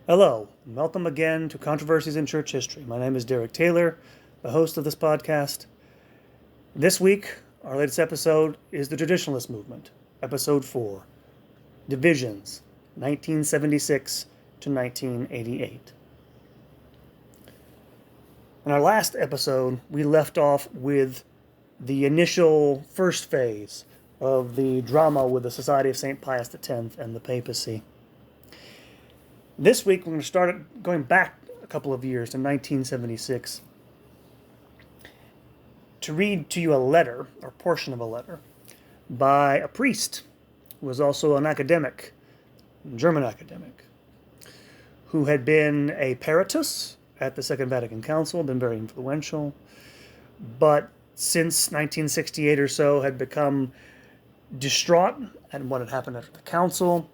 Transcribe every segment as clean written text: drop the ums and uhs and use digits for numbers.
Hello, and welcome again to Controversies in Church History. My name is Derek Taylor, the host of this podcast. This week, our latest episode is the Traditionalist Movement, Episode 4, Divisions, 1976 to 1988. In our last episode, we left off with the initial first phase of the drama with the Society of St. Pius X and the papacy. This week, we're going to start going back a couple of years to 1976 to read to you a letter, or portion of a letter, by a priest who was also an academic, a German academic, who had been a peritus at the Second Vatican Council, been very influential, but since 1968 or so had become distraught at what had happened at the council,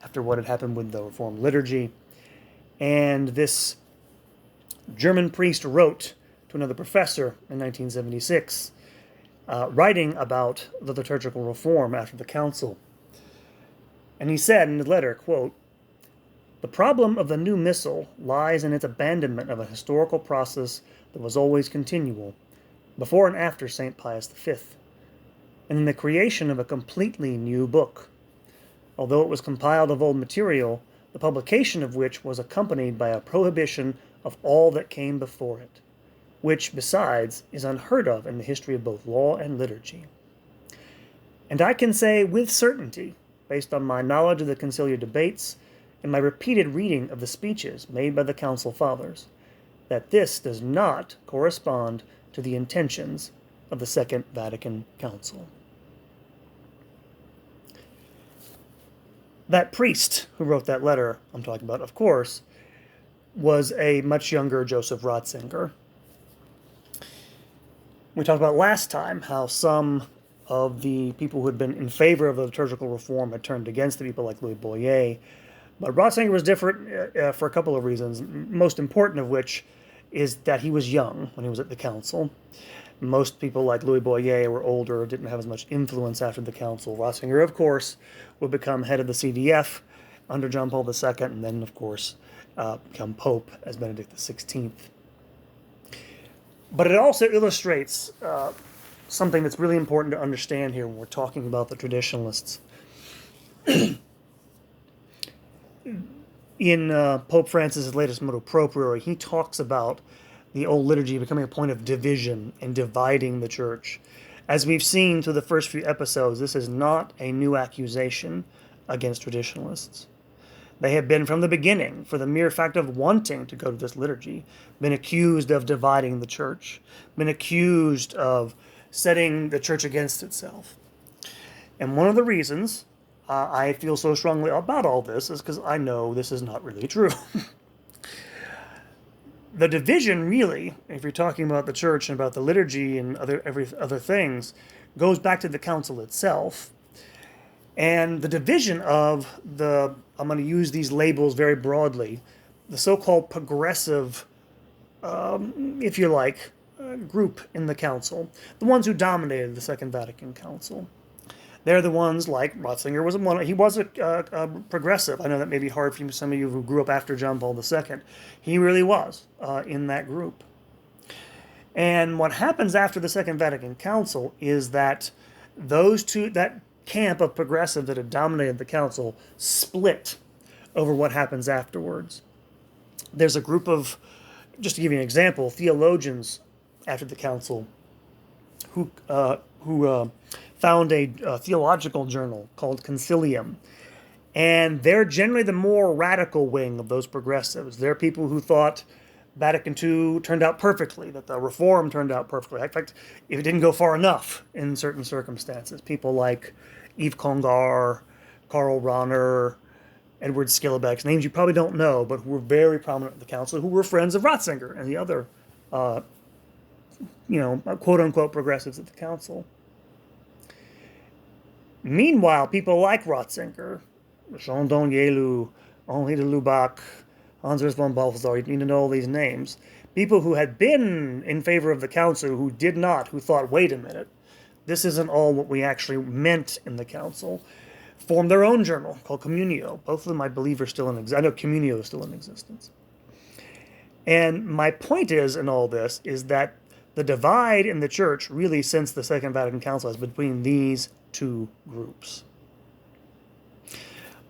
after what had happened with the Reformed liturgy. And this German priest wrote to another professor in 1976, writing about the liturgical reform after the council. And he said in the letter, quote, "The problem of the new missal lies in its abandonment of a historical process that was always continual, before and after St. Pius V, and in the creation of a completely new book. Although it was compiled of old material, the publication of which was accompanied by a prohibition of all that came before it, which, besides, is unheard of in the history of both law and liturgy. And I can say with certainty, based on my knowledge of the conciliar debates and my repeated reading of the speeches made by the Council Fathers, that this does not correspond to the intentions of the Second Vatican Council." That priest who wrote that letter I'm talking about, of course, was a much younger Joseph Ratzinger. We talked about last time how some of the people who had been in favor of the liturgical reform had turned against the people like Louis Boyer. But Ratzinger was different for a couple of reasons, most important of which is that he was young when he was at the council. Most people like Louis Boyer were older, didn't have as much influence after the council. Ratzinger, of course, would become head of the CDF under John Paul II, and then, of course, become Pope as Benedict XVI. But it also illustrates something that's really important to understand here when we're talking about the traditionalists. In Pope Francis' latest Motu Proprio, he talks about the old liturgy becoming a point of division and dividing the church. As we've seen through the first few episodes, this is not a new accusation against traditionalists. They have been from the beginning, for the mere fact of wanting to go to this liturgy, been accused of dividing the church, been accused of setting the church against itself. And one of the reasons I feel so strongly about all this is because I know this is not really true. The division, really, if you're talking about the church and about the liturgy and other things, goes back to the council itself. And the division of I'm going to use these labels very broadly, the so-called progressive, if you like, group in the council, the ones who dominated the Second Vatican Council. They're the ones like Ratzinger was one. He was a progressive. I know that may be hard for some of you who grew up after John Paul II. He really was in that group. And what happens after the Second Vatican Council is that that camp of progressives that had dominated the council split over what happens afterwards. There's a group of, just to give you an example, theologians after the council who found a theological journal called Concilium. And they're generally the more radical wing of those progressives. They're people who thought Vatican II turned out perfectly, that the reform turned out perfectly. In fact, if it didn't go far enough in certain circumstances. People like Yves Congar, Karl Rahner, Edward Skillebeck, names you probably don't know, but who were very prominent in the council, who were friends of Ratzinger and the other, quote-unquote progressives at the council. Meanwhile, people like Ratzinger, Jean Donielu, Henri de Lubac, Hans von Balthasar, you need to know all these names. People who had been in favor of the council, who did not, who thought, wait a minute, this isn't all what we actually meant in the council. formed their own journal called Communio. Both of them, I believe, are still in existence. I know Communio is still in existence. And my point is, in all this, is that the divide in the church, really since the Second Vatican Council, is between these two groups.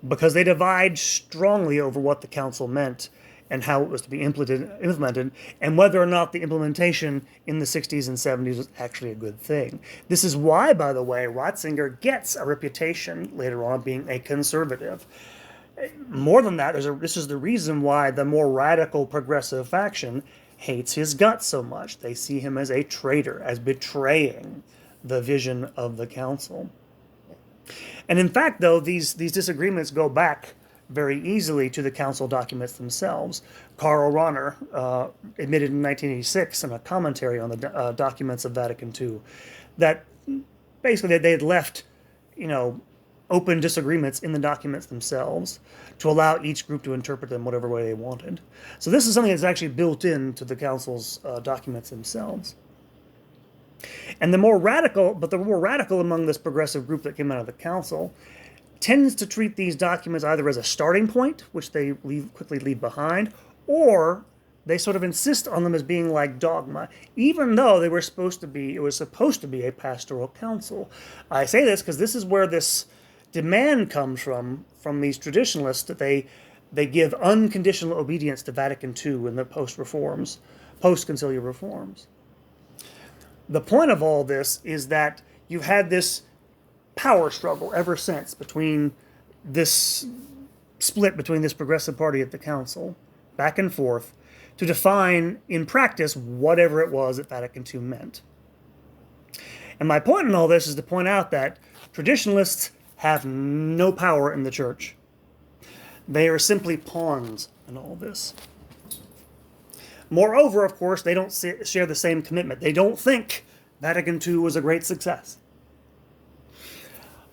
Because they divide strongly over what the council meant and how it was to be implemented, and whether or not the implementation in the 60s and 70s was actually a good thing. This is why, by the way, Ratzinger gets a reputation later on being a conservative. More than that, this is the reason why the more radical progressive faction hates his guts so much. They see him as a traitor, as betraying the vision of the council. And in fact, though, these disagreements go back very easily to the council documents themselves. Karl Rahner admitted in 1986 in a commentary on the documents of Vatican II that basically they had left, open disagreements in the documents themselves to allow each group to interpret them whatever way they wanted. So this is something that's actually built into the council's documents themselves. And the more radical among this progressive group that came out of the council tends to treat these documents either as a starting point, which they quickly leave behind, or they sort of insist on them as being like dogma, even though it was supposed to be a pastoral council. I say this because this is where this demand comes from these traditionalists, that they give unconditional obedience to Vatican II in the post-conciliar reforms. The point of all this is that you've had this power struggle ever since between this split between this progressive party at the council, back and forth, to define in practice whatever it was that Vatican II meant. And my point in all this is to point out that traditionalists have no power in the church. They are simply pawns in all this. Moreover, of course, they don't share the same commitment. They don't think Vatican II was a great success.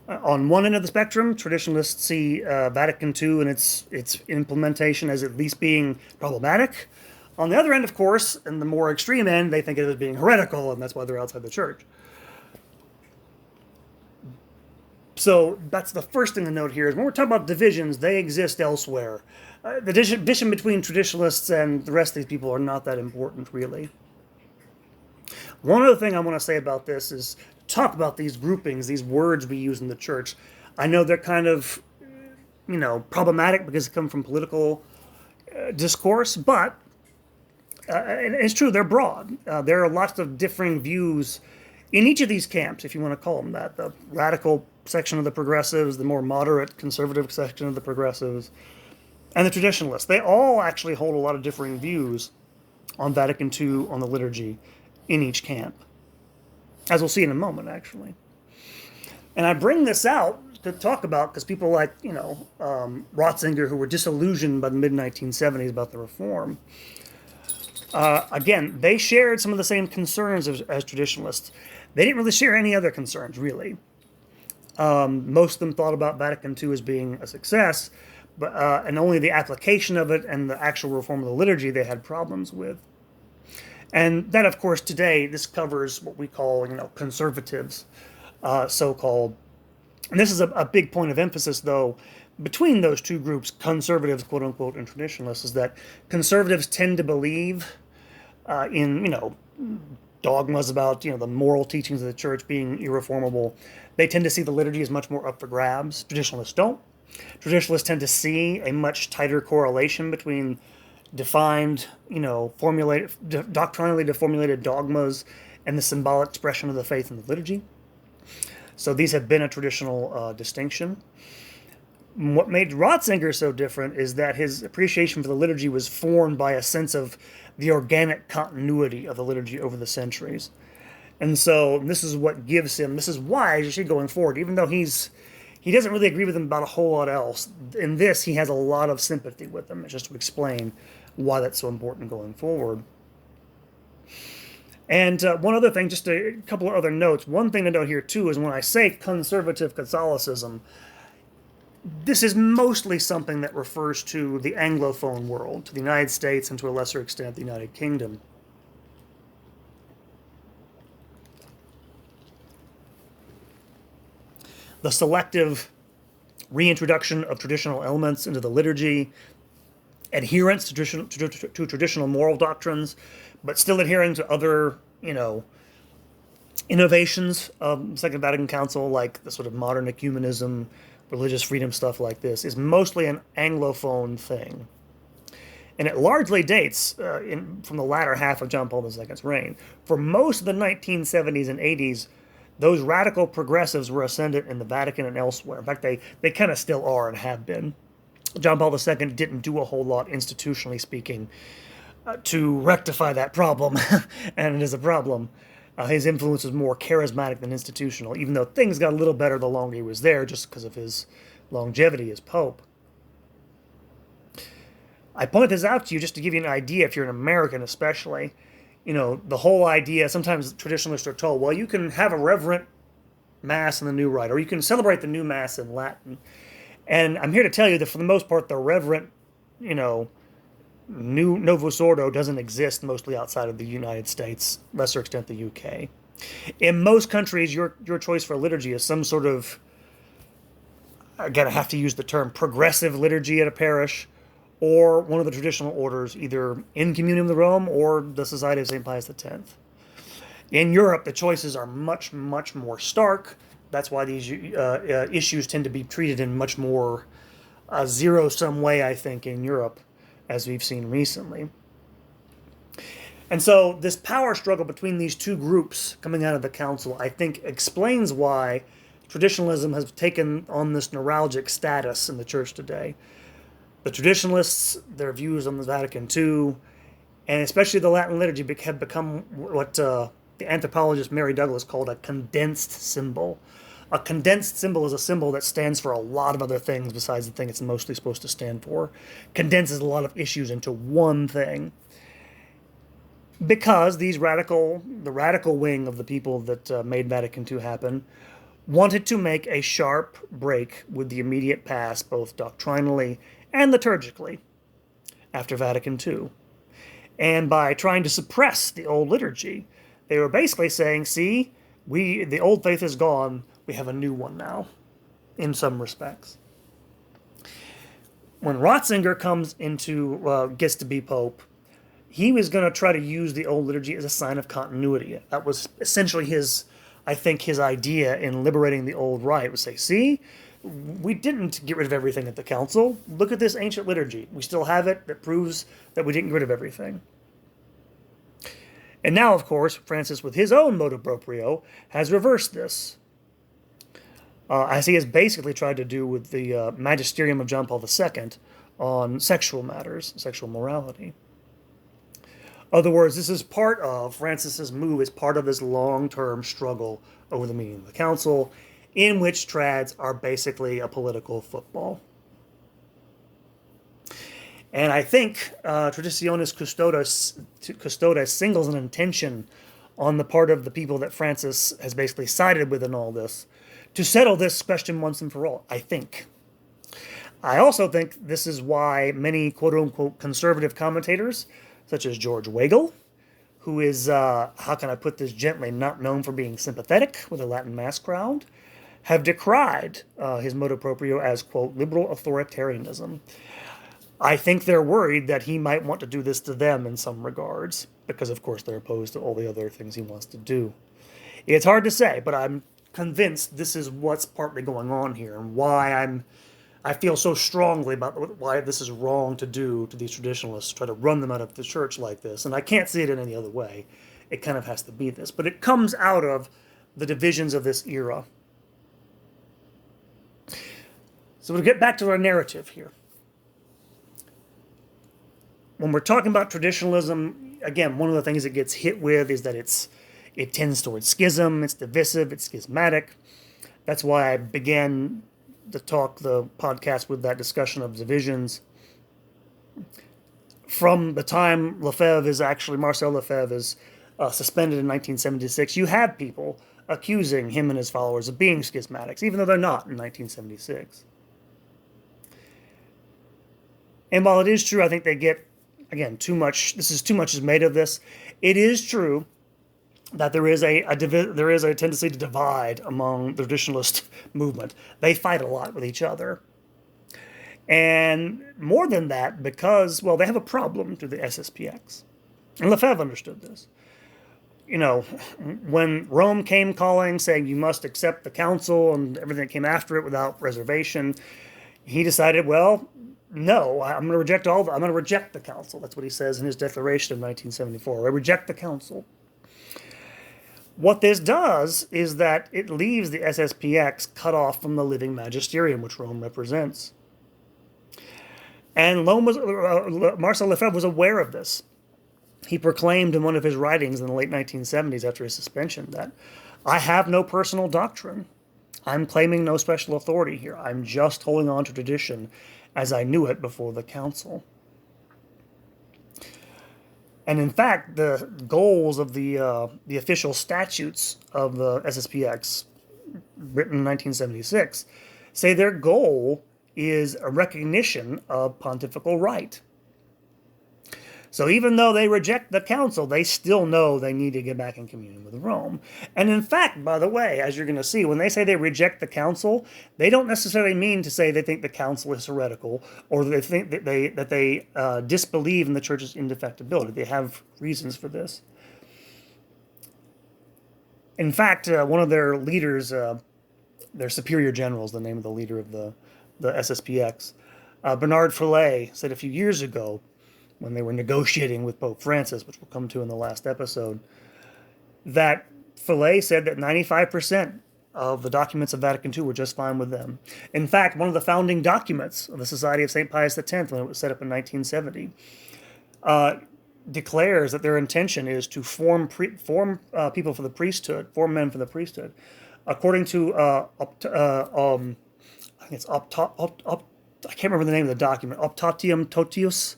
On one end of the spectrum, traditionalists see Vatican II and its implementation as at least being problematic. On the other end, of course, and the more extreme end, they think it as being heretical, and that's why they're outside the church. So that's the first thing to note here, is when we're talking about divisions, they exist elsewhere. The division between traditionalists and the rest of these people are not that important, really. One other thing I want to say about this is talk about these groupings, these words we use in the church. I know they're kind of, problematic because they come from political discourse, but and it's true, they're broad. There are lots of differing views in each of these camps, if you want to call them that. The radical section of the progressives, the more moderate conservative section of the progressives, and the traditionalists. They all actually hold a lot of differing views on Vatican II, on the liturgy, in each camp, as we'll see in a moment, actually. And I bring this out to talk about, because people like, Ratzinger, who were disillusioned by the mid-1970s about the reform, again, they shared some of the same concerns as traditionalists. They didn't really share any other concerns, really. Most of them thought about Vatican II as being a success, but and only the application of it and the actual reform of the liturgy they had problems with. And then, of course, today, this covers what we call, conservatives, so-called. And this is a big point of emphasis, though, between those two groups, conservatives, quote-unquote, and traditionalists, is that conservatives tend to believe in, dogmas about, the moral teachings of the church being irreformable. They tend to see the liturgy as much more up for grabs. Traditionalists don't. Traditionalists tend to see a much tighter correlation between defined, doctrinally formulated dogmas and the symbolic expression of the faith in the liturgy. So these have been a traditional distinction. What made Ratzinger so different is that his appreciation for the liturgy was formed by a sense of the organic continuity of the liturgy over the centuries. And so this is what gives him, this is why, as you see going forward, even though he doesn't really agree with them about a whole lot else, in this he has a lot of sympathy with them, just to explain why that's so important going forward. And one other thing, just a couple of other notes. One thing to note here, too, is when I say conservative Catholicism, this is mostly something that refers to the Anglophone world, to the United States, and to a lesser extent the United Kingdom. The selective reintroduction of traditional elements into the liturgy, adherence to traditional moral doctrines, but still adhering to other, innovations of the Second Vatican Council, like the sort of modern ecumenism, religious freedom stuff like this, is mostly an Anglophone thing. And it largely dates from the latter half of John Paul II's reign. For most of the 1970s and 80s, those radical progressives were ascendant in the Vatican and elsewhere. In fact, they kind of still are and have been. John Paul II didn't do a whole lot, institutionally speaking, to rectify that problem, and it is a problem. His influence was more charismatic than institutional, even though things got a little better the longer he was there, just because of his longevity as Pope. I point this out to you just to give you an idea, if you're an American especially. The whole idea, sometimes traditionalists are told, well, you can have a reverent Mass in the New Rite, or you can celebrate the new Mass in Latin. And I'm here to tell you that for the most part, the reverent, new Novus Ordo doesn't exist mostly outside of the United States, lesser extent the UK. In most countries, your choice for liturgy is some sort of, again, I have to use the term, progressive liturgy at a parish, or one of the traditional orders, either in communion with Rome or the Society of St. Pius X. In Europe, the choices are much, much more stark. That's why these issues tend to be treated in much more zero-sum way, I think, in Europe, as we've seen recently. And so this power struggle between these two groups coming out of the council, I think, explains why traditionalism has taken on this neuralgic status in the church today. The traditionalists, their views on the Vatican II, and especially the Latin liturgy, have become what the anthropologist Mary Douglas called a condensed symbol. A condensed symbol is a symbol that stands for a lot of other things besides the thing it's mostly supposed to stand for. Condenses a lot of issues into one thing. Because the radical wing of the people that made Vatican II happen, wanted to make a sharp break with the immediate past, both doctrinally and liturgically, after Vatican II. And by trying to suppress the old liturgy, they were basically saying, see, the old faith is gone, we have a new one now, in some respects. When Ratzinger gets to be Pope, he was going to try to use the old liturgy as a sign of continuity. That was essentially his idea in liberating the old rite, was say, see, we didn't get rid of everything at the council. Look at this ancient liturgy. We still have it. That proves that we didn't get rid of everything. And now, of course, Francis, with his own motu proprio, has reversed this. As he has basically tried to do with the magisterium of John Paul II on sexual matters, sexual morality. In other words, this is part of Francis's move, is part of this long-term struggle over the meaning of the council, in which trads are basically a political football. And I think Traditionis Custodes singles an intention on the part of the people that Francis has basically sided with in all this to settle this question once and for all, I think. I also think this is why many quote-unquote conservative commentators, such as George Weigel, who is, how can I put this gently, not known for being sympathetic with the Latin Mass crowd, have decried his motu proprio as, quote, liberal authoritarianism. I think they're worried that he might want to do this to them in some regards, because, of course, they're opposed to all the other things he wants to do. It's hard to say, but I'm convinced this is what's partly going on here, and why I feel so strongly about why this is wrong to do to these traditionalists, try to run them out of the church like this. And I can't see it in any other way. It kind of has to be this. But it comes out of the divisions of this era. So we'll get back to our narrative here. When we're talking about traditionalism, again, one of the things it gets hit with is that it tends towards schism, it's divisive, it's schismatic. That's why I began the podcast with that discussion of divisions. From the time Marcel Lefebvre is suspended in 1976, you have people accusing him and his followers of being schismatics, even though they're not in 1976. And while it is true, I think they get, again, too much is made of this. It is true that there is a tendency to divide among the traditionalist movement. They fight a lot with each other. And more than that, because, well, they have a problem through the SSPX. And Lefebvre understood this. When Rome came calling, saying you must accept the council and everything that came after it without reservation, he decided, well, no, I'm going to reject the council. That's what he says in his declaration of 1974. I reject the council. What this does is that it leaves the SSPX cut off from the living magisterium, which Rome represents. And Marcel Lefebvre was aware of this. He proclaimed in one of his writings in the late 1970s after his suspension that I have no personal doctrine. I'm claiming no special authority here. I'm just holding on to tradition as I knew it before the council. And in fact, the goals of the official statutes of the SSPX, written in 1976, say their goal is a recognition of pontifical right. So even though they reject the council, they still know they need to get back in communion with Rome. And in fact, by the way, as you're going to see, when they say they reject the council, they don't necessarily mean to say they think the council is heretical or they think that they disbelieve in the church's indefectibility. They have reasons for this. In fact, one of their leaders, their superior general is the name of the leader of the SSPX, Bernard Fillet, said a few years ago, when they were negotiating with Pope Francis, which we'll come to in the last episode, that Fillet said that 95% of the documents of Vatican II were just fine with them. In fact, one of the founding documents of the Society of St. Pius X, when it was set up in 1970, declares that their intention is to form people for the priesthood, form men for the priesthood, according to I think it's I can't remember the name of the document, Optimum Totius.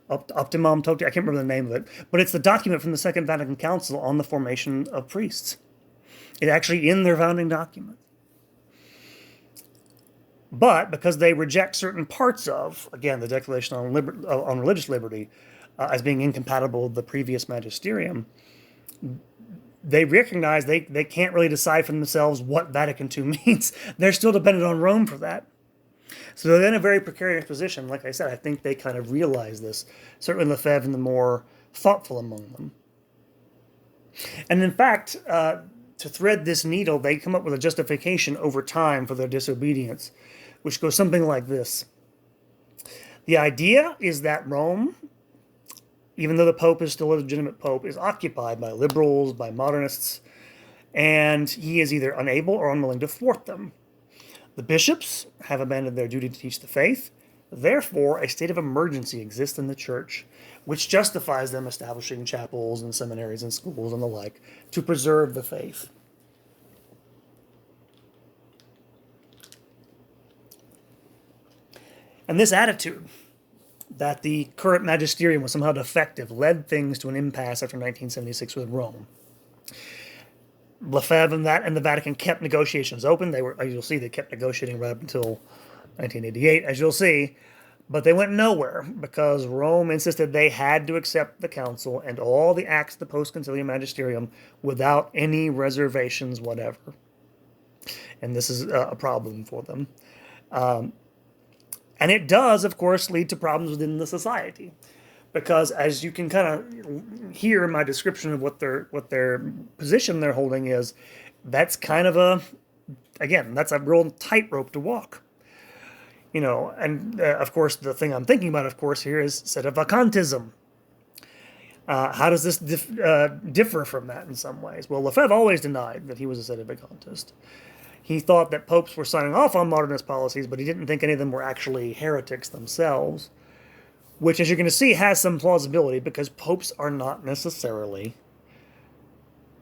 I can't remember the name of it, but it's the document from the Second Vatican Council on the formation of priests. It's actually in their founding document. But because they reject certain parts of, again, the Declaration on Religious Liberty as being incompatible with the previous magisterium, they recognize they can't really decide for themselves what Vatican II means. They're still dependent on Rome for that. So they're in a very precarious position. Like I said, I think they kind of realize this. Certainly Lefebvre and the more thoughtful among them. And in fact, to thread this needle, they come up with a justification over time for their disobedience, which goes something like this. The idea is that Rome, even though the Pope is still a legitimate Pope, is occupied by liberals, by modernists, and he is either unable or unwilling to thwart them. The bishops have abandoned their duty to teach the faith. Therefore, a state of emergency exists in the church, which justifies them establishing chapels and seminaries and schools and the like to preserve the faith. And this attitude that the current magisterium was somehow defective led things to an impasse after 1976 with Rome. Lefebvre and the Vatican kept negotiations open. As you'll see, they kept negotiating right up until 1988, as you'll see. But they went nowhere because Rome insisted they had to accept the council and all the acts of the post-concilium magisterium without any reservations whatever. And this is a problem for them. And it does, of course, lead to problems within the society. Because as you can kind of hear in my description of what their position they're holding is, that's kind of that's a real tightrope to walk. And of course, the thing I'm thinking about, of course, here is sedevacantism. How does this differ from that in some ways? Well, Lefebvre always denied that he was a sedevacantist. He thought that popes were signing off on modernist policies, but he didn't think any of them were actually heretics themselves. Which, as you're going to see, has some plausibility because popes are not necessarily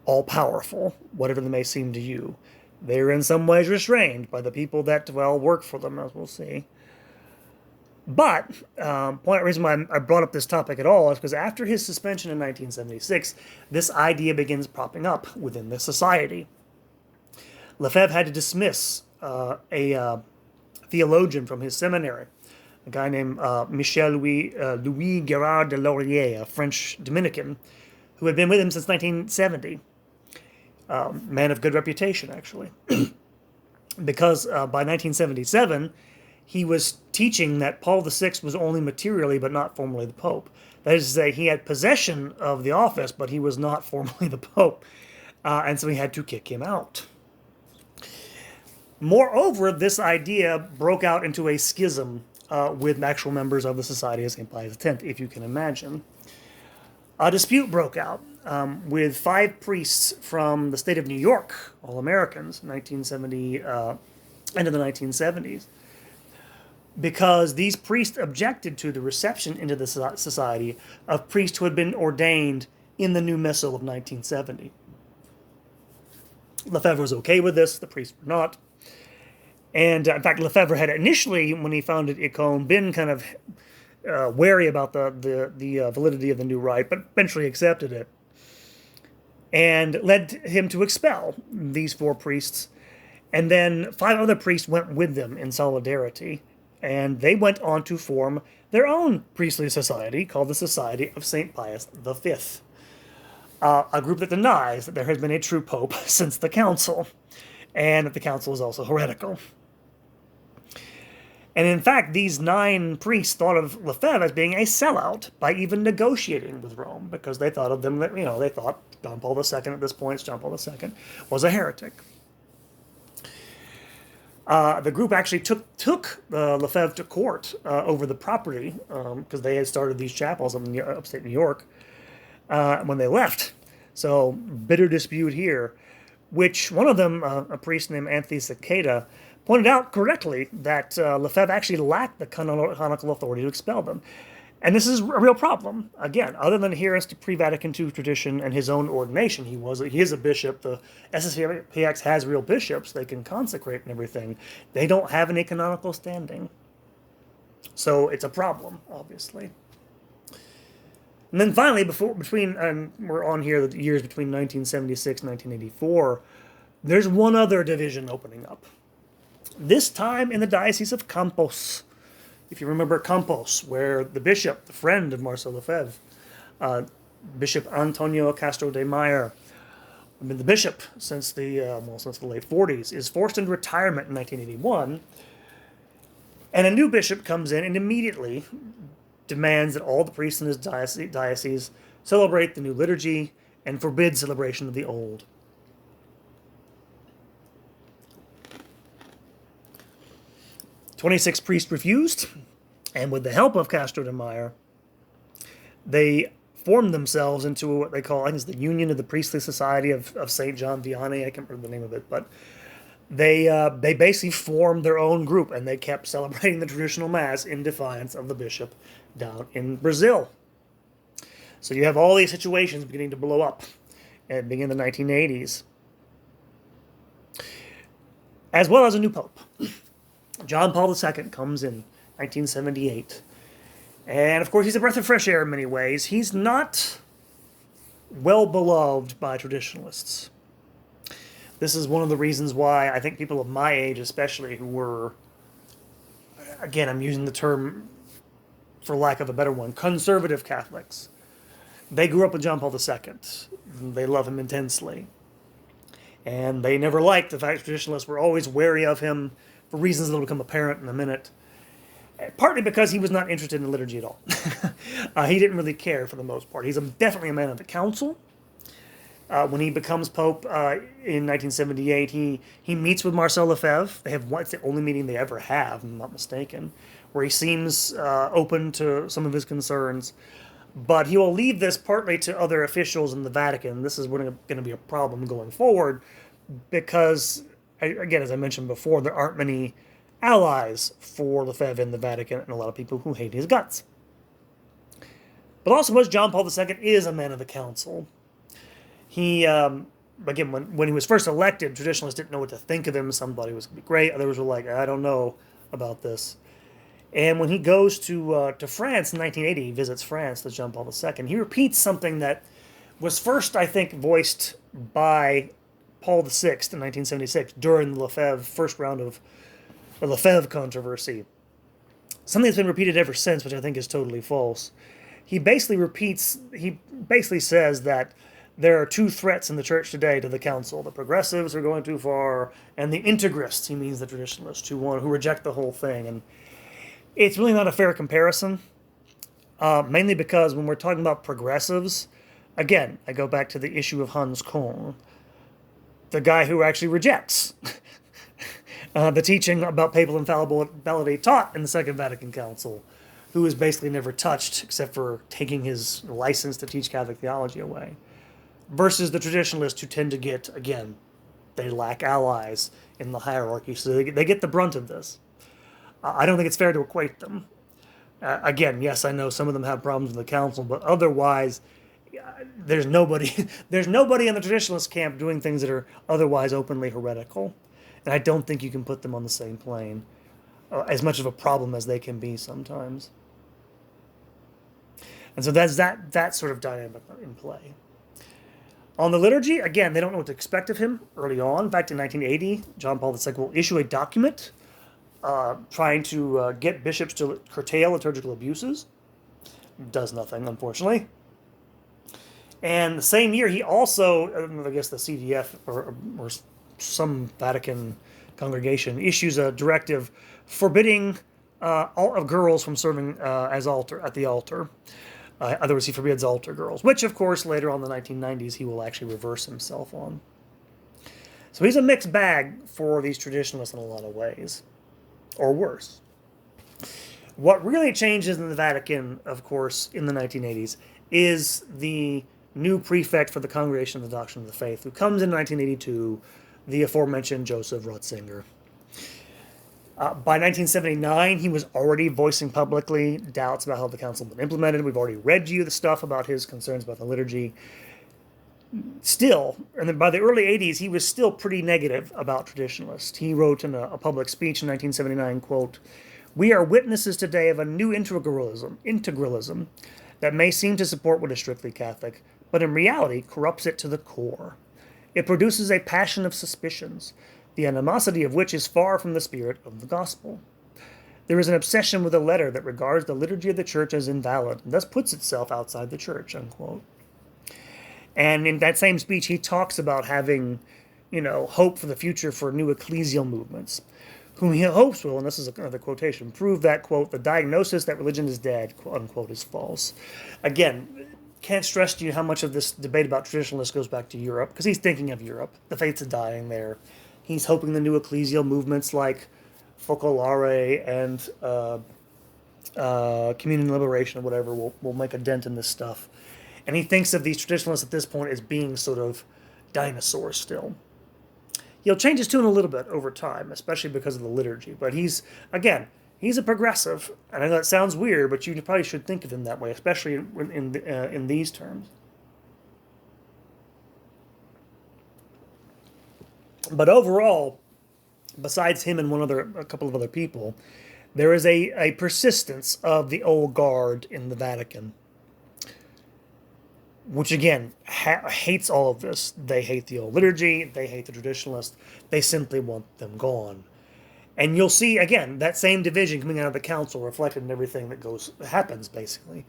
all-powerful, whatever they may seem to you. They're in some ways restrained by the people that, work for them, as we'll see. But, reason why I brought up this topic at all is because after his suspension in 1976, this idea begins popping up within the society. Lefebvre had to dismiss a theologian from his seminary, a guy named Michel Louis Gérard de Laurier, a French Dominican, who had been with him since 1970. Man of good reputation, actually. Because by 1977, he was teaching that Paul VI was only materially but not formally the Pope. That is to say, he had possession of the office, but he was not formally the Pope. And so he had to kick him out. Moreover, this idea broke out into a schism with actual members of the Society of St. Pius X, if you can imagine. A dispute broke out with 5 priests from the state of New York, all Americans, 1970, end of the 1970s, because these priests objected to the reception into the society of priests who had been ordained in the new missal of 1970. Lefebvre was okay with this, the priests were not. And in fact, Lefebvre had initially, when he founded ICOM, been kind of wary about the validity of the new rite, but eventually accepted it. And led him to expel these 4 priests. And then 5 other priests went with them in solidarity. And they went on to form their own priestly society called the Society of St. Pius V. A group that denies that there has been a true pope since the council, and that the council is also heretical. And in fact, these 9 priests thought of Lefebvre as being a sellout by even negotiating with Rome, because they thought of them that, they thought John Paul II at this point, John Paul II, was a heretic. The group actually took Lefebvre to court over the property, because they had started these chapels in upstate New York when they left. So, bitter dispute here, which one of them, a priest named Anthony Cicada, pointed out correctly that Lefebvre actually lacked the canonical authority to expel them. And this is a real problem. Again, other than adherence to pre-Vatican II tradition and his own ordination, he is a bishop. The SSPX has real bishops they can consecrate and everything. They don't have any canonical standing. So it's a problem, obviously. And then finally, we're on here the years between 1976 and 1984, there's one other division opening up. This time in the Diocese of Campos. If you remember Campos, where the bishop, the friend of Marcel Lefebvre, Bishop Antonio Castro de Meyer, been the bishop since the late 40s, is forced into retirement in 1981, and a new bishop comes in and immediately demands that all the priests in his diocese celebrate the new liturgy and forbid celebration of the old. 26 priests refused, and with the help of Castro de Meyer, they formed themselves into what they call, I think it's the Union of the Priestly Society of St. John Vianney. I can't remember the name of it, but they basically formed their own group, and they kept celebrating the traditional Mass in defiance of the bishop down in Brazil. So you have all these situations beginning to blow up and begin in the 1980s. As well as a new pope. John Paul II comes in 1978. And of course, he's a breath of fresh air in many ways. He's not well beloved by traditionalists. This is one of the reasons why I think people of my age, especially, who were, again, I'm using the term for lack of a better one, conservative Catholics. They grew up with John Paul II. They love him intensely. And they never liked the fact that traditionalists were always wary of him for reasons that will become apparent in a minute. Partly because he was not interested in liturgy at all. He didn't really care for the most part. He's definitely a man of the council. When he becomes pope in 1978, he meets with Marcel Lefebvre. It's the only meeting they ever have, if I'm not mistaken, where he seems open to some of his concerns. But he will leave this partly to other officials in the Vatican. This is going to be a problem going forward because, again, as I mentioned before, there aren't many allies for Lefebvre in the Vatican and a lot of people who hate his guts. But also, as John Paul II is a man of the council. He, again, when he was first elected, traditionalists didn't know what to think of him. Somebody was going to be great. Others were like, I don't know about this. And when he goes to France in 1980, he visits France with John Paul II, he repeats something that was first, I think, voiced by Paul VI in 1976 during the Lefebvre first round of the Lefebvre controversy. Something that's been repeated ever since, which I think is totally false. He basically says that there are two threats in the church today to the council. The progressives are going too far, and the integrists, he means the traditionalists, who reject the whole thing. And it's really not a fair comparison, mainly because when we're talking about progressives, again, I go back to the issue of Hans Kohn, the guy who actually rejects the teaching about papal infallibility taught in the Second Vatican Council, who is basically never touched except for taking his license to teach Catholic theology away, versus the traditionalists who tend to get, again, they lack allies in the hierarchy, so they get the brunt of this. I don't think it's fair to equate them. Again, yes, I know some of them have problems with the council, but otherwise, there's nobody in the traditionalist camp doing things that are otherwise openly heretical. And I don't think you can put them on the same plane, as much of a problem as they can be sometimes. And so that's that sort of dynamic in play. On the liturgy, again, they don't know what to expect of him early on. In fact, in 1980, John Paul II will issue a document trying to get bishops to curtail liturgical abuses. Does nothing, unfortunately. And the same year, he also, I guess the CDF or some Vatican congregation issues a directive forbidding all of girls from serving at the altar. Otherwise, he forbids altar girls, which, of course, later on in the 1990s, he will actually reverse himself on. So he's a mixed bag for these traditionalists in a lot of ways, or worse. What really changes in the Vatican, of course, in the 1980s, is the new prefect for the Congregation of the Doctrine of the Faith, who comes in 1982, the aforementioned Joseph Ratzinger. By 1979, he was already voicing publicly doubts about how the council had been implemented. We've already read you the stuff about his concerns about the liturgy. Still, and then by the early 80s, he was still pretty negative about traditionalists. He wrote in a public speech in 1979, quote, "We are witnesses today of a new integralism that may seem to support what is strictly Catholic, but in reality corrupts it to the core. It produces a passion of suspicions, the animosity of which is far from the spirit of the gospel. There is an obsession with a letter that regards the liturgy of the church as invalid, and thus puts itself outside the church," unquote. And in that same speech, he talks about having, hope for the future for new ecclesial movements, whom he hopes will, and this is another quotation, prove that, quote, "the diagnosis that religion is dead," unquote, is false. Again, can't stress to you how much of this debate about traditionalists goes back to Europe, because he's thinking of Europe. The faith's dying there. He's hoping the new ecclesial movements like Focolare and Communion Liberation or whatever will make a dent in this stuff. And he thinks of these traditionalists at this point as being sort of dinosaurs still. He'll change his tune a little bit over time, especially because of the liturgy. But he's a progressive. And I know that sounds weird, but you probably should think of him that way, especially in these terms. But overall, besides him and a couple of other people, there is a persistence of the old guard in the Vatican, which again hates all of this. They hate the old liturgy. They hate the traditionalists. They simply want them gone. And you'll see again that same division coming out of the council reflected in everything that happens basically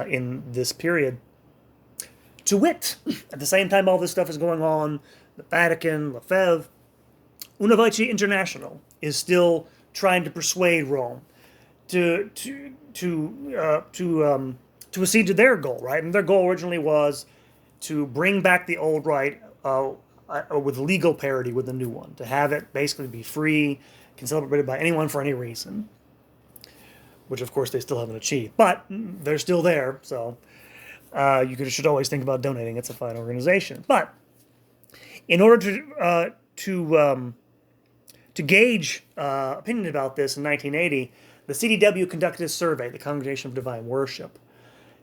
in this period. To wit, at the same time all this stuff is going on, the Vatican, Lefebvre, Una Voce International is still trying to persuade Rome to accede to their goal, right? And their goal originally was to bring back the old rite with legal parity with the new one, to have it basically be free, can be celebrated by anyone for any reason, which of course they still haven't achieved, but they're still there, so should always think about donating. It's a fine organization. But in order to gauge opinion about this in 1980, the CDW conducted a survey, the Congregation of Divine Worship.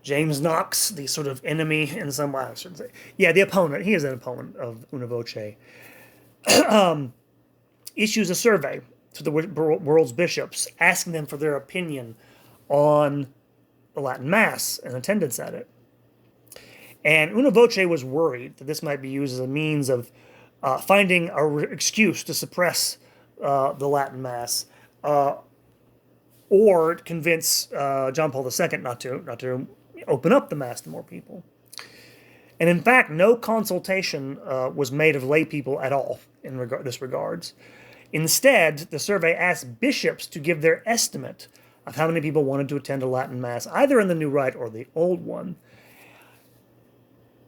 James Knox, the sort of enemy in some way, I shouldn't say. Yeah, the opponent. He is an opponent of Una Voce. Issues a survey to the world's bishops, asking them for their opinion on the Latin Mass and attendance at it. And Una Voce was worried that this might be used as a means of finding an excuse to suppress the Latin Mass, or convince John Paul II not to open up the Mass to more people. And in fact, no consultation was made of lay people at all in this regards. Instead, the survey asked bishops to give their estimate of how many people wanted to attend a Latin Mass, either in the new rite or the old one.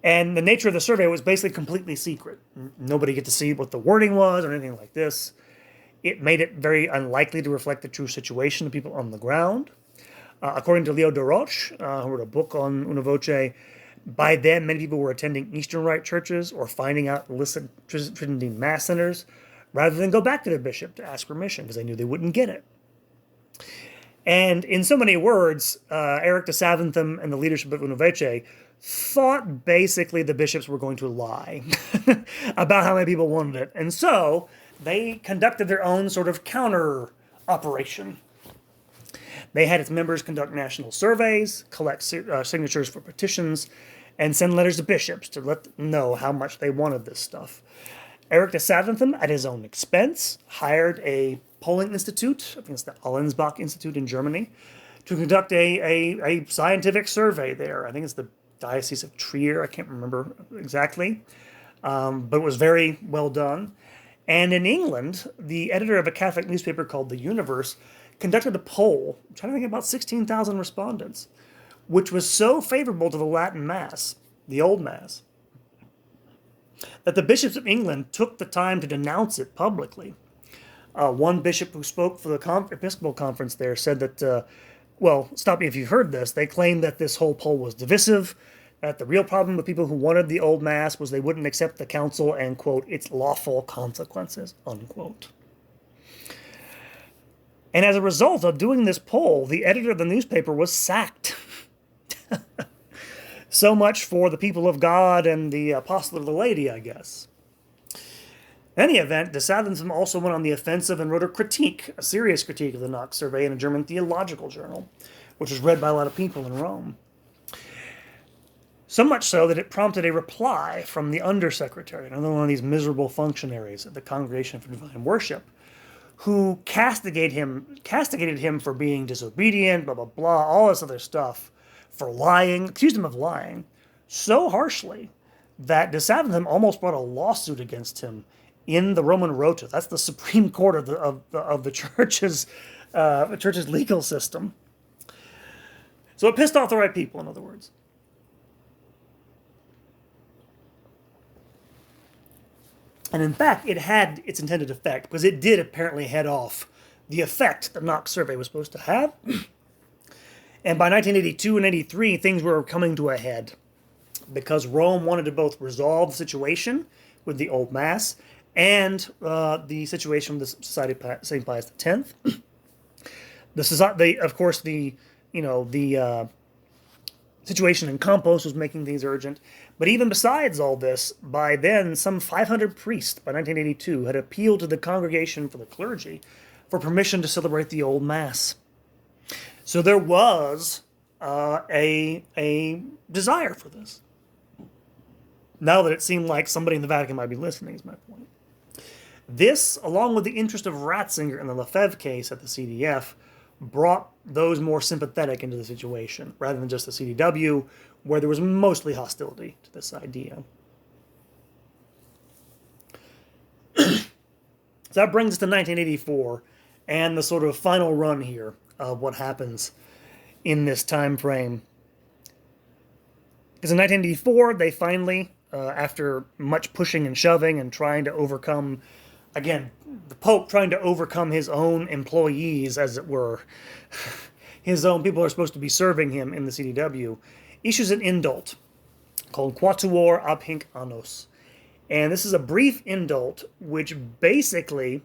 And the nature of the survey was basically completely secret. Nobody get to see what the wording was or anything like this. It made it very unlikely to reflect the true situation of people on the ground. According to Leo de Roche, who wrote a book on Una Voce, by then many people were attending Eastern Rite churches or finding out illicit Tridentine Mass centers rather than go back to their bishop to ask permission because they knew they wouldn't get it. And in so many words, Eric de Saventham and the leadership of Una Voce thought basically the bishops were going to lie about how many people wanted it. And so they conducted their own sort of counter operation. They had its members conduct national surveys, collect signatures for petitions, and send letters to bishops to let them know how much they wanted this stuff. Eric de Saventham, at his own expense, hired a polling institute, I think it's the Allensbach Institute in Germany, to conduct a scientific survey there. I think it's the Diocese of Trier, I can't remember exactly, but it was very well done. And in England, the editor of a Catholic newspaper called The Universe conducted a poll, I'm trying to think about 16,000 respondents, which was so favorable to the Latin Mass, the Old Mass, that the bishops of England took the time to denounce it publicly. One bishop who spoke for the Episcopal Conference there said that, well, stop me if you've heard this, they claimed that this whole poll was divisive, that the real problem with people who wanted the Old Mass was they wouldn't accept the council and, quote, its lawful consequences, unquote. And as a result of doing this poll, the editor of the newspaper was sacked. So much for the people of God and the apostle of the lady, I guess. In any event, de Saventham also went on the offensive and wrote a critique, a serious critique of the Knox survey in a German theological journal, which was read by a lot of people in Rome. So much so that it prompted a reply from the undersecretary, another one of these miserable functionaries at the Congregation for Divine Worship, who castigated him for being disobedient, blah, blah, blah, all this other stuff, for lying, accused him of lying, so harshly that de Saventham almost brought a lawsuit against him in the Roman Rota. That's the Supreme Court of the church's legal system. So it pissed off the right people, in other words. And in fact, it had its intended effect, because it did apparently head off the effect the Knox survey was supposed to have. And by 1982 and 83, things were coming to a head, because Rome wanted to both resolve the situation with the Old Mass and the situation with the Society of St. Pius X. Of course, the situation in Campos was making things urgent. But even besides all this, by then, some 500 priests, by 1982, had appealed to the Congregation for the Clergy for permission to celebrate the Old Mass. So there was a desire for this. Now that it seemed like somebody in the Vatican might be listening, is my point. This, along with the interest of Ratzinger in the Lefebvre case at the CDF, brought those more sympathetic into the situation, rather than just the CDW, where there was mostly hostility to this idea. So that brings us to 1984, and the sort of final run here of what happens in this time frame. Because in 1984, they finally, after much pushing and shoving and trying to overcome, again, the Pope trying to overcome his own employees, as it were, his own people who are supposed to be serving him in the CDW, issues an indult called Quatuor ab hinc annos. And this is a brief indult which basically,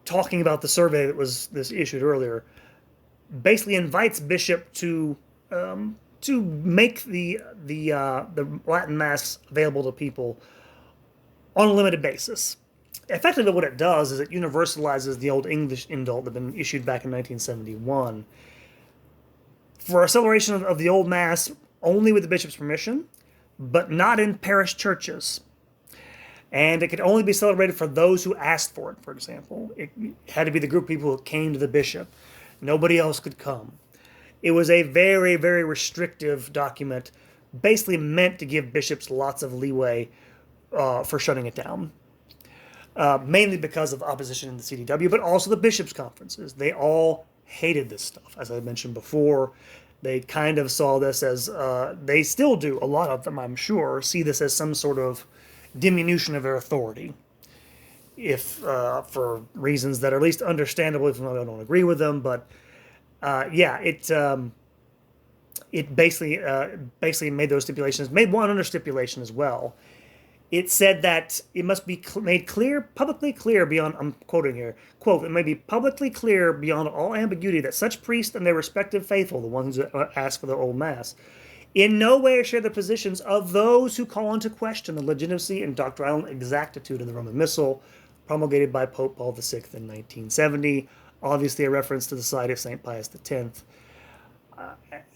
talking about the survey that was issued earlier, basically invites bishop to make the Latin Mass available to people on a limited basis. Effectively, what it does is it universalizes the old English indult that had been issued back in 1971 for a celebration of the Old Mass only with the bishop's permission, but not in parish churches. And it could only be celebrated for those who asked for it, for example. It had to be the group of people who came to the bishop. Nobody else could come. It was a very, very restrictive document, basically meant to give bishops lots of leeway for shutting it down. Mainly because of opposition in the CDW, but also the bishops' conferences. They all hated this stuff. As I mentioned before, they kind of saw this as, they still do, a lot of them I'm sure, see this as some sort of diminution of their authority. If, for reasons that are at least understandable, even though I don't agree with them, but yeah, it basically made those stipulations, made one other stipulation as well. It said that it must be made clear, publicly clear beyond, I'm quoting here, quote, it may be publicly clear beyond all ambiguity that such priests and their respective faithful, the ones who ask for the old mass, in no way share the positions of those who call into question the legitimacy and doctrinal exactitude of the Roman Missal, promulgated by Pope Paul VI in 1970, obviously a reference to the Society of St. Pius X.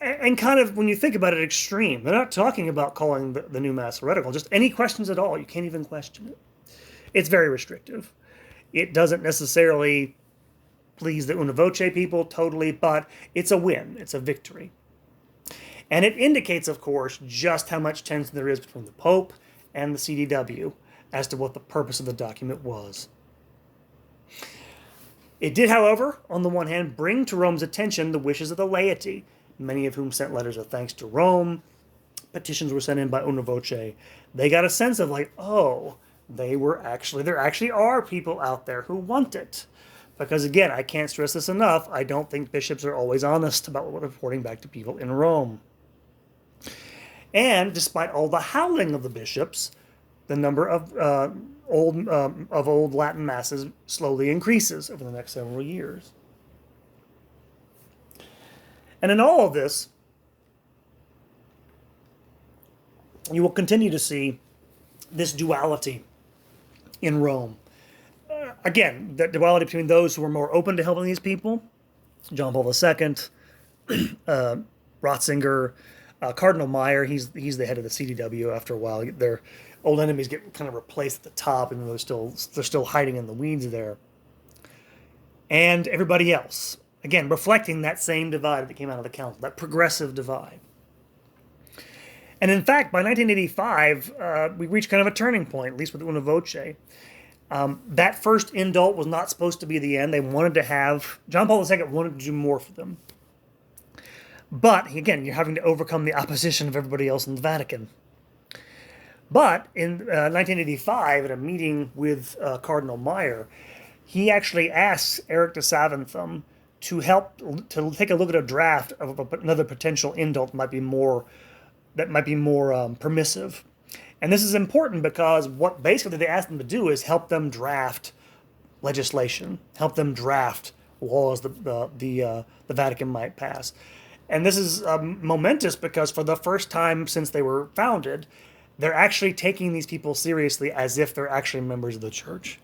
And kind of, when you think about it, extreme. They're not talking about calling the new Mass heretical, just any questions at all. You can't even question it. It's very restrictive. It doesn't necessarily please the Una Voce people totally, but it's a win. It's a victory. And it indicates, of course, just how much tension there is between the Pope and the CDW as to what the purpose of the document was. It did, however, on the one hand, bring to Rome's attention the wishes of the laity, many of whom sent letters of thanks to Rome. Petitions were sent in by Una Voce. They got a sense of like, oh, there actually are people out there who want it. Because again, I can't stress this enough, I don't think bishops are always honest about reporting back to people in Rome. And despite all the howling of the bishops, the number of old Latin masses slowly increases over the next several years. And in all of this, you will continue to see this duality in Rome. Again, the duality between those who are more open to helping these people, John Paul II, Ratzinger, Cardinal Meyer, he's the head of the CDW. After a while, their old enemies get kind of replaced at the top, and they're still hiding in the weeds there. And everybody else, again, reflecting that same divide that came out of the council, that progressive divide. And in fact, by 1985, we reached kind of a turning point, at least with Una Voce. That first indult was not supposed to be the end. They wanted to have, John Paul II wanted to do more for them. But, again, you're having to overcome the opposition of everybody else in the Vatican. But in 1985, at a meeting with Cardinal Meyer, he actually asked Eric de Savanthum to help to take a look at a draft of another potential indult that might be more permissive. And this is important because what basically they asked him to do is help them draft legislation, help them draft laws that the Vatican might pass. And this is momentous because for the first time since they were founded, they're actually taking these people seriously as if they're actually members of the church.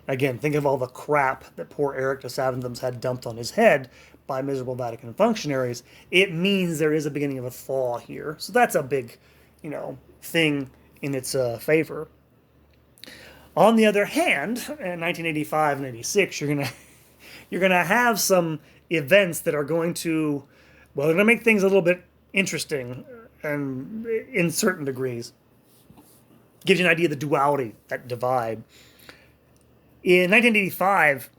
Again, think of all the crap that poor Eric de Savanthum's had dumped on his head by miserable Vatican functionaries. It means there is a beginning of a thaw here. So that's a big, thing in its favor. On the other hand, in 1985 and 86, you're gonna have some events that are going to, they're going to make things a little bit interesting and in certain degrees. Gives you an idea of the duality, that divide. In 1985,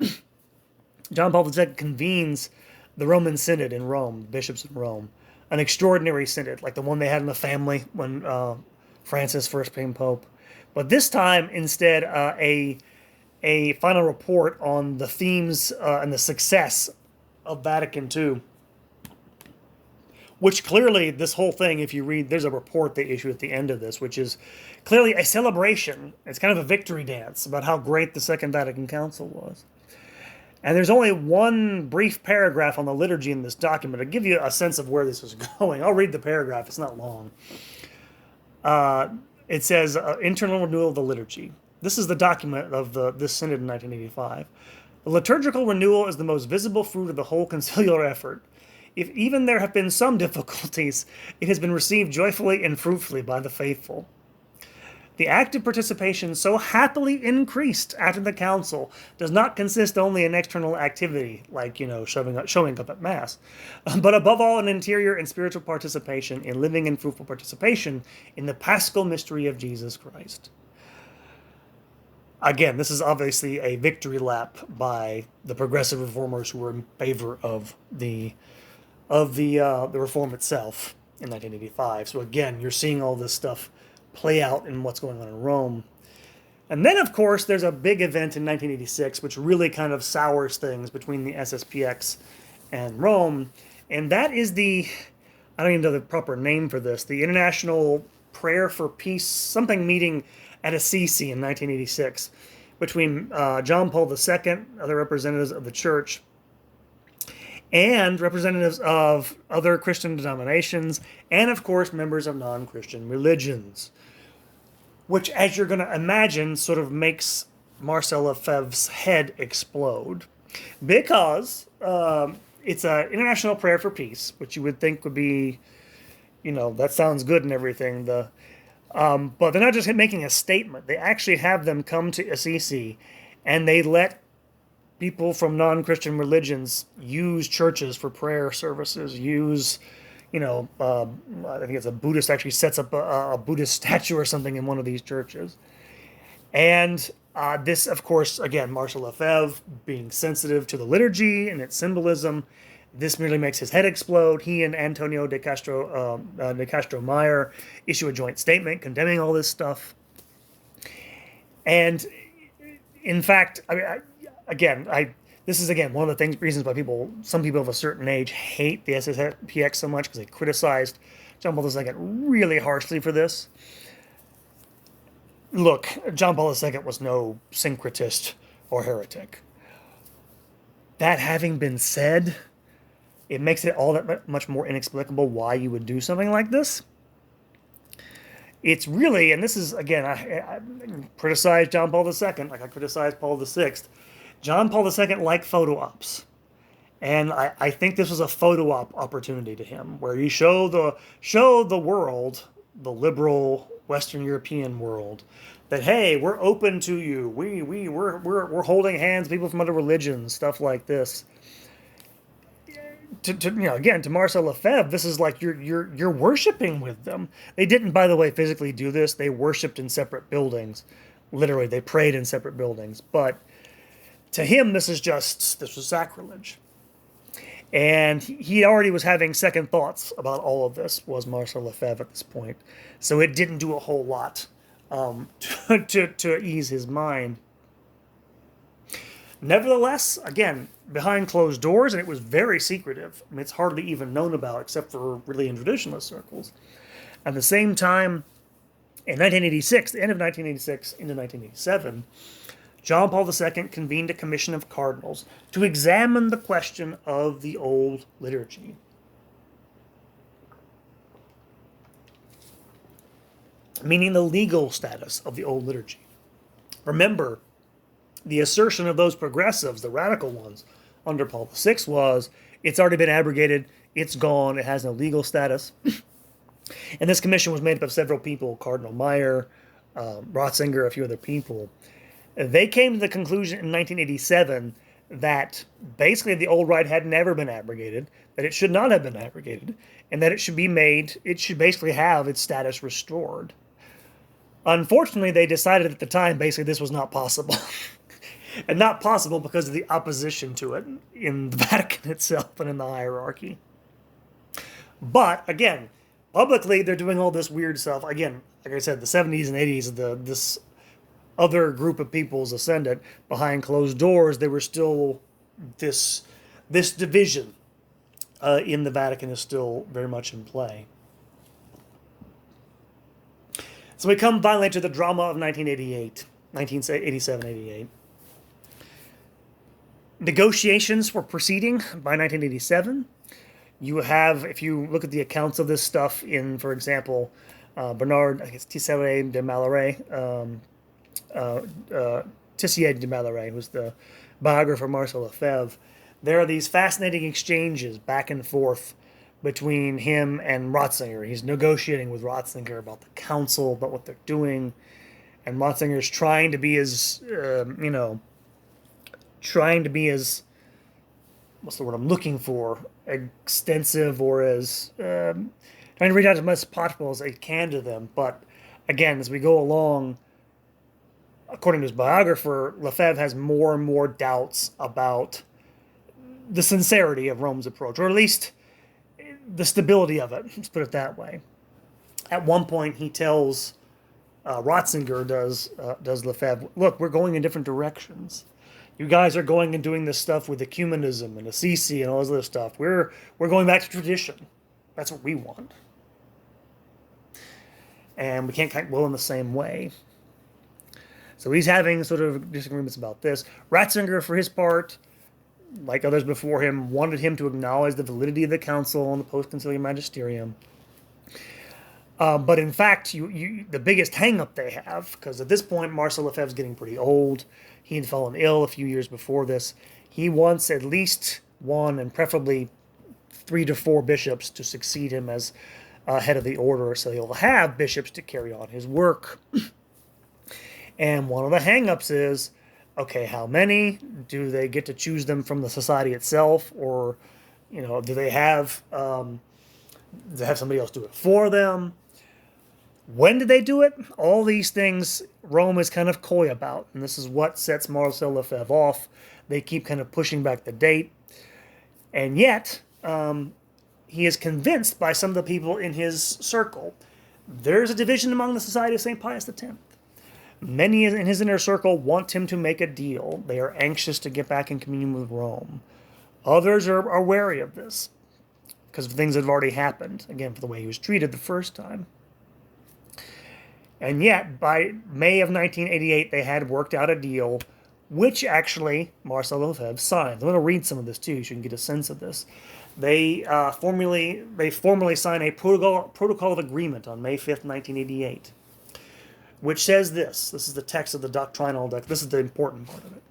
John Paul II convenes the Roman Synod in Rome, bishops in Rome, an extraordinary synod, like the one they had in the family when Francis first became Pope. But this time, instead, a final report on the themes and the success of Vatican II. Which clearly, this whole thing, if you read, there's a report they issue at the end of this, which is clearly a celebration. It's kind of a victory dance about how great the Second Vatican Council was. And there's only one brief paragraph on the liturgy in this document to give you a sense of where this is going. I'll read the paragraph. It's not long. It says, Internal Renewal of the Liturgy. This is the document of this synod in 1985. The liturgical renewal is the most visible fruit of the whole conciliar effort. If even there have been some difficulties, it has been received joyfully and fruitfully by the faithful. The active participation so happily increased after the council does not consist only in external activity, like, showing up at Mass, but above all in interior and spiritual participation, in living and fruitful participation in the paschal mystery of Jesus Christ. Again, this is obviously a victory lap by the progressive reformers who were in favor of the reform itself in 1985. So again, you're seeing all this stuff play out in what's going on in Rome. And then, of course, there's a big event in 1986, which really kind of sours things between the SSPX and Rome. And that is I don't even know the proper name for this, the International Prayer for Peace, something meeting at Assisi in 1986 between John Paul II, other representatives of the church, and representatives of other Christian denominations, and of course members of non-Christian religions, which, as you're going to imagine, sort of makes Marcel Lefebvre's head explode, because it's an international prayer for peace, which you would think would be, that sounds good and everything. But they're not just making a statement. They actually have them come to Assisi, and they let people from non-Christian religions use churches for prayer services, I think it's a Buddhist actually sets up a Buddhist statue or something in one of these churches. And this, of course, again, Marcel Lefebvre being sensitive to the liturgy and its symbolism, this merely makes his head explode. He and Antonio de Castro Meyer issue a joint statement condemning all this stuff. And in fact, this is again one of the reasons why some people of a certain age hate the SSPX so much, because they criticized John Paul II really harshly for this. Look, John Paul II was no syncretist or heretic. That having been said, it makes it all that much more inexplicable why you would do something like this. It's really, and this is, again, I criticized John Paul II like I criticized Paul VI. John Paul II liked photo ops. And I think this was a photo op opportunity to him, where you show the world, the liberal Western European world, that, hey, we're open to you. We're holding hands, people from other religions, stuff like this. To Marcel Lefebvre, this is like you're worshiping with them. They didn't, by the way, physically do this. They worshipped in separate buildings. Literally, they prayed in separate buildings. But to him, this was sacrilege. And he already was having second thoughts about all of this, was Marcel Lefebvre at this point. So it didn't do a whole lot to ease his mind. Nevertheless, again, behind closed doors, and it was very secretive. I mean, it's hardly even known about, except for really in traditionalist circles. At the same time, in 1986, the end of 1986 into 1987, John Paul II convened a commission of cardinals to examine the question of the old liturgy. Meaning the legal status of the old liturgy. Remember, the assertion of those progressives, the radical ones, under Paul VI was, it's already been abrogated, it's gone, it has no legal status. And this commission was made up of several people, Cardinal Meyer, Ratzinger, a few other people. They came to the conclusion in 1987 that basically the old rite had never been abrogated, that it should not have been abrogated, and that it should basically have its status restored. Unfortunately, they decided at the time basically this was not possible. And not possible because of the opposition to it in the Vatican itself and in the hierarchy. But, again, publicly they're doing all this weird stuff. Again, like I said, the 70s and 80s, this other group of people's ascendant. Behind closed doors, there were still this division in the Vatican is still very much in play. So we come finally to the drama of 1987-88. Negotiations were proceeding by 1987. You have, if you look at the accounts of this stuff in, for example, Bernard, I guess Tissier de Mallaré, who's the biographer of Marcel Lefebvre, there are these fascinating exchanges back and forth between him and Ratzinger. He's negotiating with Ratzinger about the council, about what they're doing. And Ratzinger is trying to be as, trying to be as, what's the word I'm looking for, extensive, or as, trying to reach out as much as possible as they can to them. But again, as we go along, according to his biographer, Lefebvre has more and more doubts about the sincerity of Rome's approach, or at least the stability of it. Let's put it that way. At one point, he tells Ratzinger, does Lefebvre, look, we're going in different directions. You guys are going and doing this stuff with ecumenism and Assisi and all this other stuff. We're going back to tradition. That's what we want. And we can't kind of will in the same way. So he's having sort of disagreements about this. Ratzinger, for his part, like others before him, wanted him to acknowledge the validity of the council and the post-conciliar magisterium. But in fact, the biggest hang-up they have, because at this point, Marcel Lefebvre is getting pretty old. He had fallen ill a few years before this. He wants at least one, and preferably 3 to 4 bishops to succeed him as head of the order, so he'll have bishops to carry on his work. And one of the hang-ups is, okay, how many? Do they get to choose them from the society itself, or, do they have somebody else do it for them? When did they do it? All these things Rome is kind of coy about, and this is what sets Marcel Lefebvre off. They keep kind of pushing back the date, and yet he is convinced by some of the people in his circle. There's a division among the Society of St. Pius X. Many in his inner circle want him to make a deal. They are anxious to get back in communion with Rome. Others are wary of this because of things that have already happened, again, for the way he was treated the first time. And yet, by May of 1988, they had worked out a deal, which actually Marcel Lefebvre signed. I'm going to read some of this too, so you can get a sense of this. They formally signed a protocol of agreement on May 5th, 1988, which says this. This is the text of the doctrinal deck. This is the important part of it.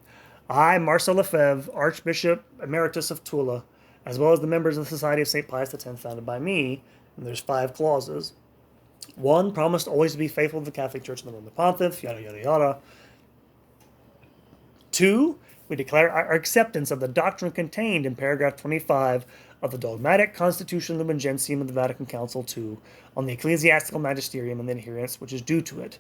I, Marcel Lefebvre, Archbishop Emeritus of Tula, as well as the members of the Society of St. Pius X founded by me, and there's 5 clauses. 1, promised always to be faithful to the Catholic Church and the Roman Pontiff, yada, yada, yada. 2, we declare our acceptance of the doctrine contained in paragraph 25 of the dogmatic Constitution Lumen Gentium of the Vatican Council II on the ecclesiastical magisterium and the adherence which is due to it.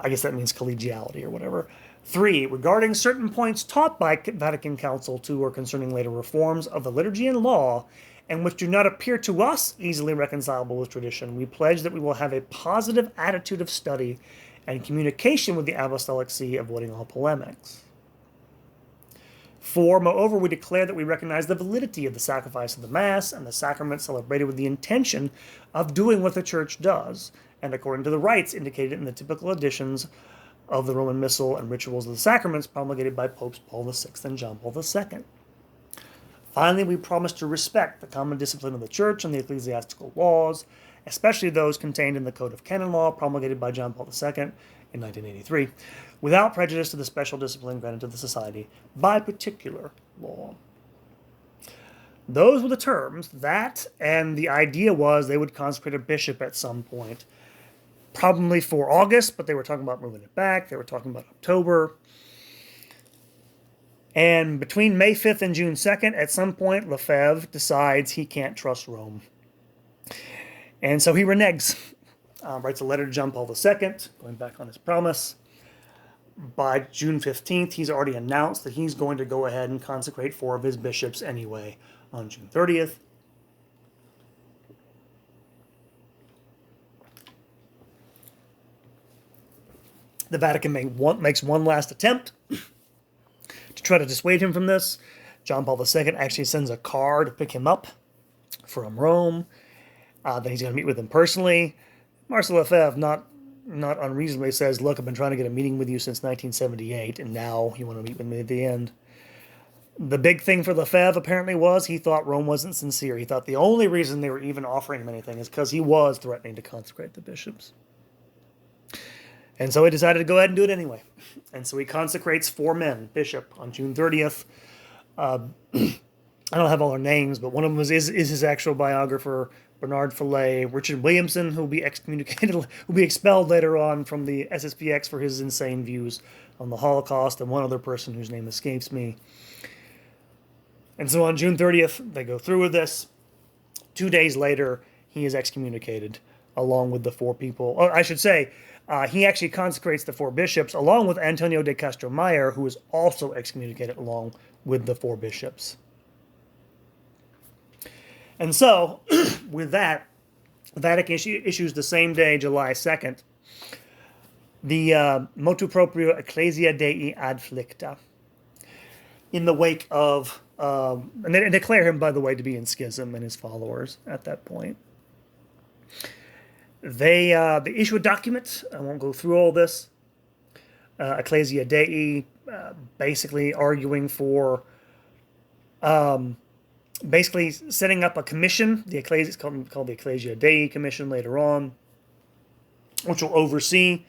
I guess that means collegiality or whatever. 3, regarding certain points taught by Vatican Council II or concerning later reforms of the liturgy and law, and which do not appear to us easily reconcilable with tradition, we pledge that we will have a positive attitude of study and communication with the Apostolic See, avoiding all polemics. 4, moreover, we declare that we recognize the validity of the sacrifice of the Mass and the sacrament celebrated with the intention of doing what the Church does, and according to the rites indicated in the typical editions of the Roman Missal and Rituals of the Sacraments promulgated by Popes Paul VI and John Paul II. Finally, we promise to respect the common discipline of the Church and the ecclesiastical laws, especially those contained in the Code of Canon Law promulgated by John Paul II in 1983, without prejudice to the special discipline granted to the Society by particular law. Those were the terms. That, and the idea was they would consecrate a bishop at some point, probably for August, but they were talking about moving it back. They were talking about October. And between May 5th and June 2nd, at some point, Lefebvre decides he can't trust Rome. And so he reneges, writes a letter to John Paul II, going back on his promise. By June 15th, he's already announced that he's going to go ahead and consecrate 4 of his bishops anyway on June 30th. The Vatican makes one last attempt to try to dissuade him from this. John Paul II actually sends a car to pick him up from Rome. That he's going to meet with him personally. Marcel Lefebvre, not unreasonably, says, look, I've been trying to get a meeting with you since 1978, and now you want to meet with me at the end. The big thing for Lefebvre, apparently, was he thought Rome wasn't sincere. He thought the only reason they were even offering him anything is because he was threatening to consecrate the bishops. And so he decided to go ahead and do it anyway. And so he consecrates 4 men, bishop, on June 30th. I don't have all their names, but one of them is his actual biographer, Bernard Fillet, Richard Williamson, who will be excommunicated, will be expelled later on from the SSPX for his insane views on the Holocaust, and one other person whose name escapes me. And so on June 30th, they go through with this. 2 days later, he is excommunicated, along with the 4 people. Oh, I should say, he actually consecrates the 4 bishops, along with Antonio de Castro Mayer, who is also excommunicated along with the 4 bishops. And so, with that, the Vatican issues the same day, July 2nd, the motu proprio Ecclesia Day ad flicta, in the wake of, and they declare him, by the way, to be in schism and his followers at that point. They issue a document. I won't go through all this. Ecclesia Dei, basically arguing for, basically setting up a commission. The Ecclesia is called the Ecclesia Day Commission later on, which will oversee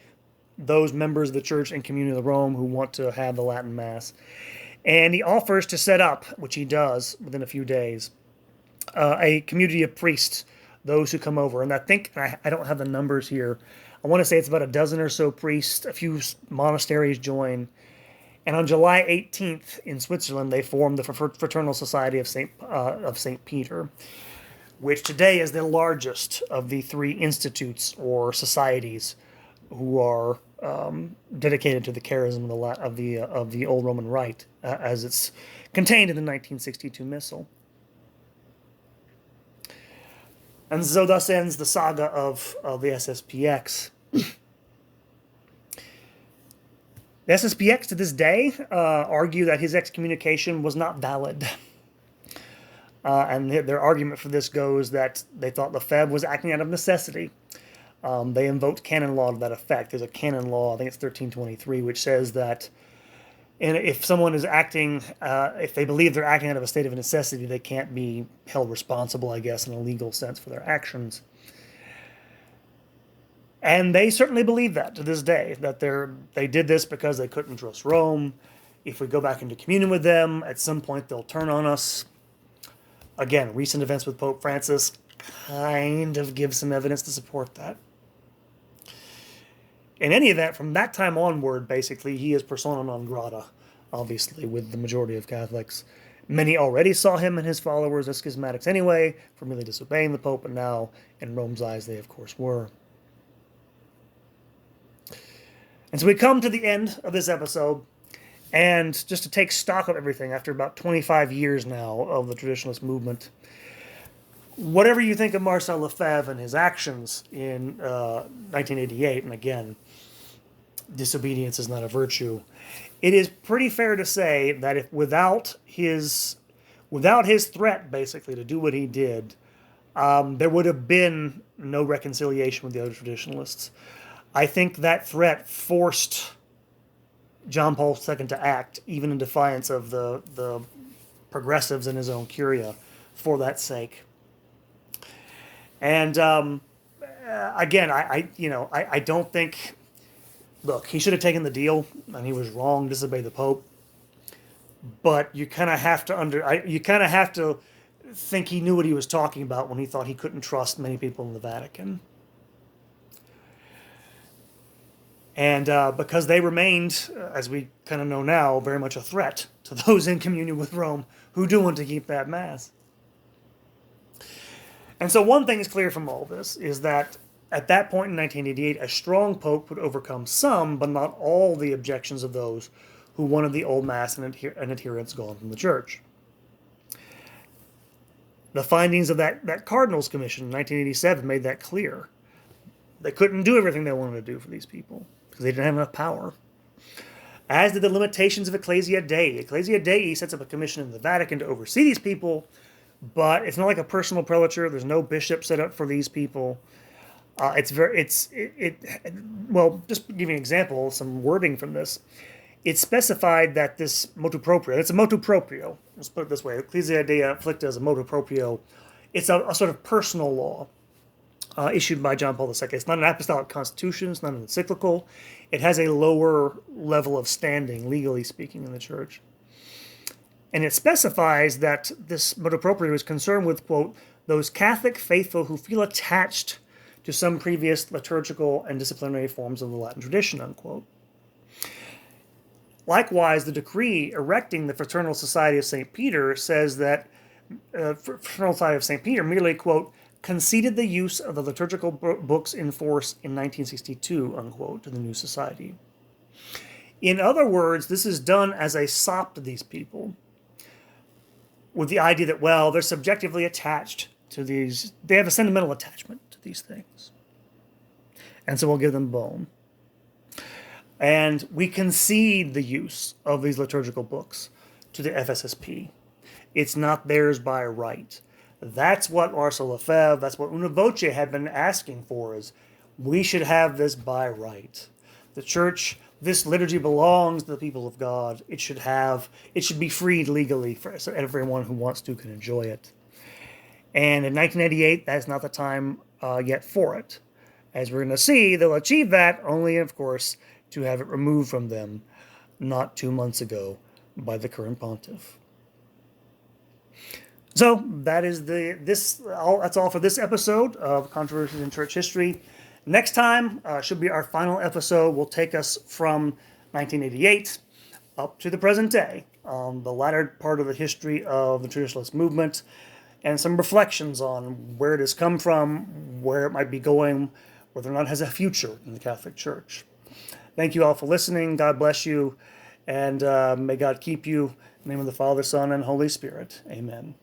those members of the Church and Communion of Rome who want to have the Latin Mass. And he offers to set up, which he does within a few days, a community of priests, those who come over. And I think, I don't have the numbers here, I want to say it's about a dozen or so priests, a few monasteries join. And on July 18th in Switzerland, they formed the Fraternal Society of St. Peter, which today is the largest of the 3 institutes or societies who are dedicated to the charism of the Old Roman Rite, as it's contained in the 1962 Missal. And so thus ends the saga of the SSPX. The SSPX to this day argue that his excommunication was not valid. And their argument for this goes that they thought Lefebvre was acting out of necessity. They invoked canon law to that effect. There's a canon law, I think it's 1323, which says that if someone is acting, if they believe they're acting out of a state of necessity, they can't be held responsible, I guess, in a legal sense for their actions. And they certainly believe that to this day, that they did this because they couldn't trust Rome. If we go back into communion with them, at some point they'll turn on us. Again, recent events with Pope Francis kind of give some evidence to support that. In any event, from that time onward, basically, he is persona non grata, obviously, with the majority of Catholics. Many already saw him and his followers as schismatics anyway, for merely disobeying the Pope, and now, in Rome's eyes, they of course were. And so we come to the end of this episode, and just to take stock of everything, after about 25 years now of the traditionalist movement, whatever you think of Marcel Lefebvre and his actions in 1988, and again, disobedience is not a virtue, it is pretty fair to say that if without his threat, basically, to do what he did, there would have been no reconciliation with the other traditionalists. I think that threat forced John Paul II to act, even in defiance of the progressives in his own curia, for that sake. And again, I don't think. Look, he should have taken the deal, and he was wrong. Disobey the Pope, but you kind of have to think he knew what he was talking about when he thought he couldn't trust many people in the Vatican. And because they remained, as we kind of know now, very much a threat to those in communion with Rome who do want to keep that Mass. And so one thing is clear from all this is that at that point in 1988, a strong Pope would overcome some, but not all, the objections of those who wanted the old Mass and adherence gone from the Church. The findings of that Cardinals Commission in 1987 made that clear. They couldn't do everything they wanted to do for these people, because they didn't have enough power. As did the limitations of Ecclesia Day. Ecclesia Day sets up a commission in the Vatican to oversee these people, but it's not like a personal prelature. There's no bishop set up for these people. Well, just to give you an example, some wording from this. It specified that this motu proprio, it's a motu proprio, let's put it this way, Ecclesia Day Afflicta is a motu proprio. It's a sort of personal law issued by John Paul II. It's not an apostolic constitution, it's not an encyclical. It has a lower level of standing, legally speaking, in the Church. And it specifies that this motu proprio is concerned with, quote, those Catholic faithful who feel attached to some previous liturgical and disciplinary forms of the Latin tradition, unquote. Likewise, the decree erecting the Fraternal Society of St. Peter says that Fraternal Society of St. Peter merely, quote, conceded the use of the liturgical books in force in 1962, unquote, to the new society. In other words, this is done as a sop to these people, with the idea that, well, they're subjectively attached to these, they have a sentimental attachment to these things. And so we'll give them bone. And we concede the use of these liturgical books to the FSSP. It's not theirs by right. That's what Marcel Lefebvre, that's what Una Voce had been asking for, is we should have this by right. The church, this liturgy belongs to the people of God. It should be freed legally for everyone who wants to can enjoy it. And in 1988, that's not the time yet for it. As we're going to see, they'll achieve that only, of course, to have it removed from them not 2 months ago by the current pontiff. So that is that's all for this episode of Controversies in Church History. Next time should be our final episode. Will take us from 1988 up to the present day, the latter part of the history of the Traditionalist movement, and some reflections on where it has come from, where it might be going, whether or not it has a future in the Catholic Church. Thank you all for listening. God bless you, and may God keep you. In the name of the Father, Son, and Holy Spirit. Amen.